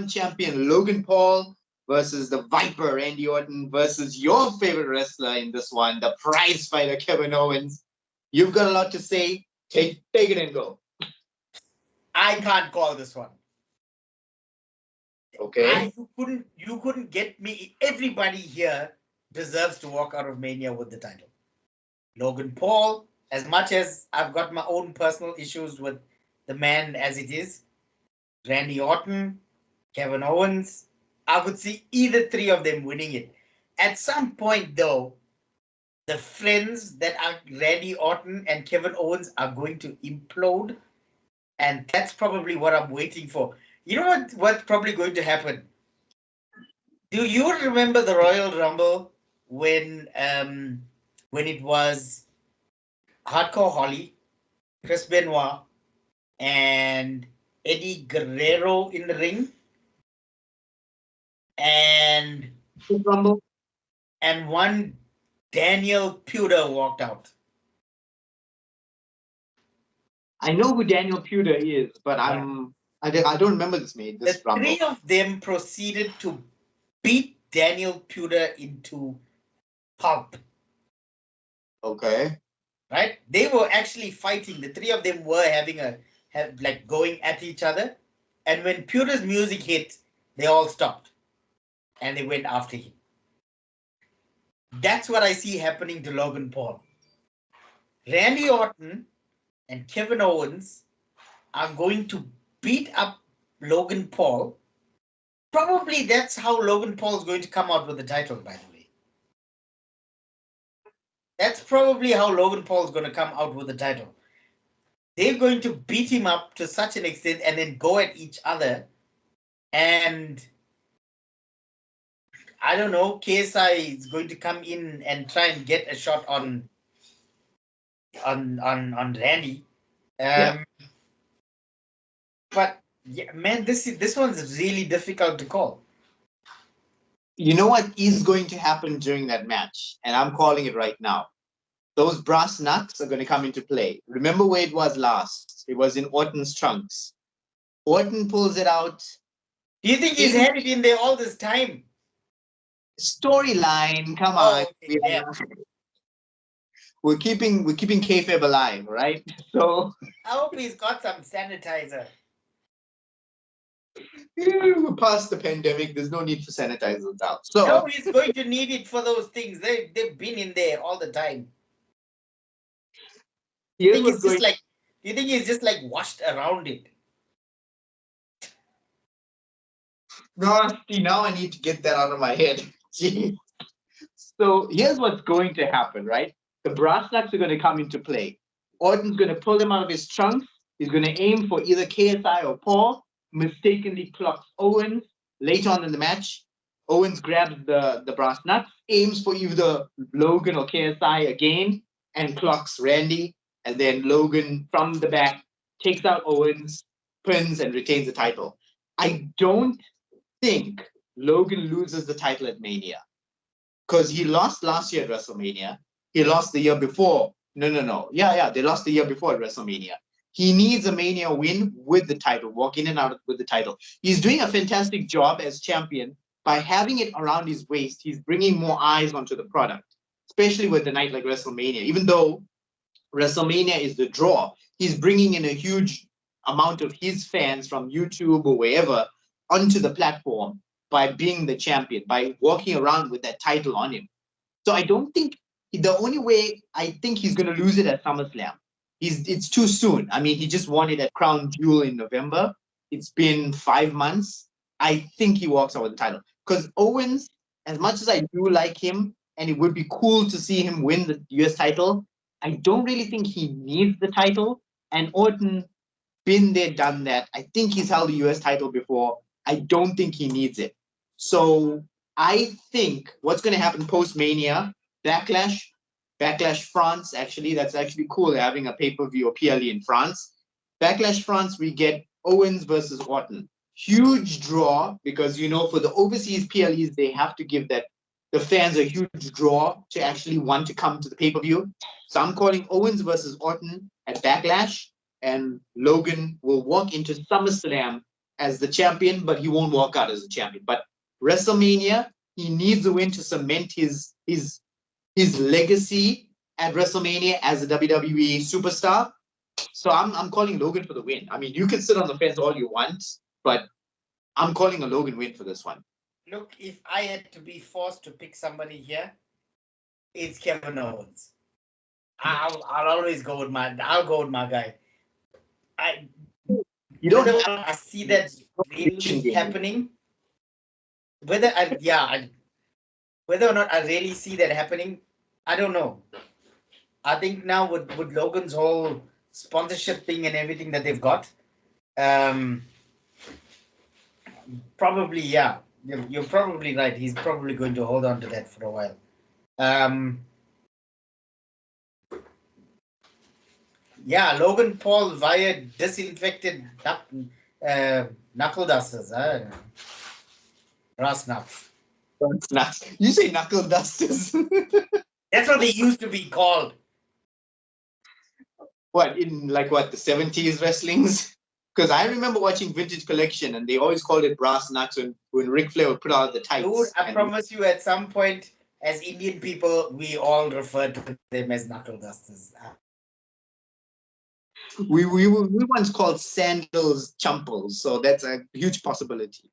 champion Logan Paul versus the Viper Randy Orton versus your favorite wrestler in this one, the prize fighter Kevin Owens. You've got a lot to say. Take it and go. I can't call this one. Okay. You couldn't get me. Everybody here deserves to walk out of Mania with the title. Logan Paul, as much as I've got my own personal issues with the man as it is, Randy Orton, Kevin Owens, I would see either three of them winning it. At some point, though, the friends that are Randy Orton and Kevin Owens are going to implode, and that's probably what I'm waiting for. You know what's probably going to happen? Do you remember the Royal Rumble when it was Hardcore Holly, Chris Benoit, and Eddie Guerrero in the ring, and Rumble. and one Daniel Puder walked out. I know who Daniel Puder is, but I don't remember this mate. This The Rumble. three of them proceeded to beat Daniel Puder into pulp. Okay. Right? They were actually fighting. The three of them were like going at each other. And when Puder's music hit, they all stopped and they went after him. That's what I see happening to Logan Paul. Randy Orton and Kevin Owens are going to beat up Logan Paul. Probably that's how Logan Paul is going to come out with the title, by the way. That's probably how Logan Paul is going to come out with the title. They're going to beat him up to such an extent and then go at each other. And I don't know, KSI is going to come in and try and get a shot on Randy. But yeah, man, this one's really difficult to call. You know what is going to happen during that match, and I'm calling it right now. Those brass knucks are going to come into play. Remember where it was last? It was in Orton's trunks. Orton pulls it out. Do you think he's had it in there all this time? Storyline, come on. Okay, we're keeping kayfabe alive, right? So I hope he's got some sanitizer. We're past the pandemic. There's no need for sanitizers now. So no, he's going to need it for those things. They've been in there all the time. You think he's just like washed around it? No, see, now I need to get that out of my head. Jeez. So here's what's going to happen, right? The brass knucks are going to come into play. Orton's going to pull them out of his trunks. He's going to aim for either KSI or Paul. Mistakenly clocks Owens. Later on in the match, Owens grabs the brass knucks, aims for either Logan or KSI again, and clocks Randy. And then Logan from the back takes out Owens, pins, and retains the title. I don't think Logan loses the title at Mania, because he lost last year at WrestleMania. He lost the year before. No. Yeah, they lost the year before at WrestleMania. He needs a Mania win with the title, walk in and out with the title. He's doing a fantastic job as champion by having it around his waist. He's bringing more eyes onto the product, especially with the night like WrestleMania. Even though WrestleMania is the draw, he's bringing in a huge amount of his fans from YouTube or wherever onto the platform by being the champion, by walking around with that title on him. So I don't think the only way I think he's going to lose it at SummerSlam. It's too soon. I mean, he just won it at Crown Jewel in November. It's been 5 months. I think he walks out with the title. Because Owens, as much as I do like him, and it would be cool to see him win the US title, I don't really think he needs the title. And Orton, been there, done that. I think he's held the US title before. I don't think he needs it. So I think what's going to happen post-Mania, Backlash France, actually, that's actually cool. They're having a pay-per-view or PLE in France. Backlash France, we get Owens versus Orton. Huge draw, because, for the overseas PLEs, they have to give the fans a huge draw to actually want to come to the pay-per-view. So I'm calling Owens versus Orton at Backlash, and Logan will walk into SummerSlam as the champion, but he won't walk out as the champion. But WrestleMania, he needs a win to cement his legacy at WrestleMania as a WWE superstar. So I'm calling Logan for the win. I mean, you can sit on the fence all you want, but I'm calling a Logan win for this one. Look, if I had to be forced to pick somebody here, it's Kevin Owens. I'll always go with my guy. I You don't whether or have not I see that really happening. Whether whether or not I really see that happening, I don't know. I think now with Logan's whole sponsorship thing and everything that they've got, probably yeah, you're probably right. He's probably going to hold on to that for a while. Yeah, Logan Paul via disinfected knuckle dusters. Brass knucks. nuts. You say knuckle dusters. That's what they used to be called. What, in like what, the 70s wrestlings? Because I remember watching Vintage Collection and they always called it brass knucks when Ric Flair would put out the tights. Dude, I promise you, at some point, as Indian people, we all refer to them as knuckle dusters. We once called sandals chumples, so that's a huge possibility.